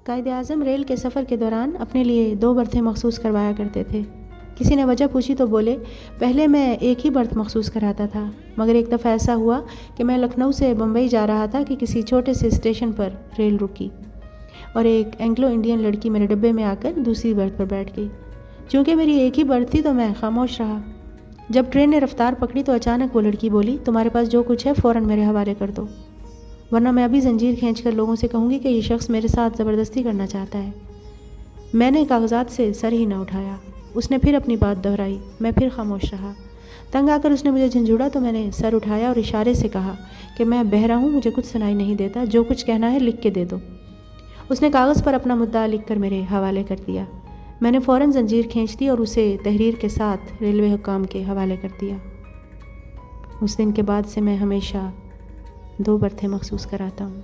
Quaid Azam rail کے سفر کے دوران اپنے لیے 2 برتھیں مخصوص کروایا کرتے تھے۔ کسی نے وجہ پوچھی تو بولے، پہلے میں ایک ہی برتھ مخصوص کراتا تھا، مگر ایک دفعہ ایسا ہوا کہ میں لکھنؤ سے بمبئی جا رہا تھا کہ کسی چھوٹے سے اسٹیشن پر ریل رکی اور ایک اینگلو انڈین لڑکی میرے ڈبے میں آ کر دوسری برتھ پر بیٹھ گئی۔ چونکہ میری ایک ہی برتھ تھی تو میں خاموش رہا۔ جب ٹرین نے رفتار پکڑی تو اچانک وہ لڑکی بولی، تمہارے پاس جو کچھ ہے فوراً میرے حوالے کر دو، ورنہ میں ابھی زنجیر کھینچ کر لوگوں سے کہوں گی کہ یہ شخص میرے ساتھ زبردستی کرنا چاہتا ہے۔ میں نے کاغذات سے سر ہی نہ اٹھایا۔ اس نے پھر اپنی بات دہرائی، میں پھر خاموش رہا۔ تنگ آ کر اس نے مجھے جھنجھوڑا تو میں نے سر اٹھایا اور اشارے سے کہا کہ میں بہرا ہوں، مجھے کچھ سنائی نہیں دیتا، جو کچھ کہنا ہے لکھ کے دے دو۔ اس نے کاغذ پر اپنا مدعا لکھ کر میرے حوالے کر دیا۔ میں نے فوراً زنجیر کھینچ دی اور اسے تحریر کے ساتھ ریلوے حکام کے حوالے کر دیا۔ اس دن کے بعد سے میں ہمیشہ 2 برتھیں مخصوص کراتا ہوں۔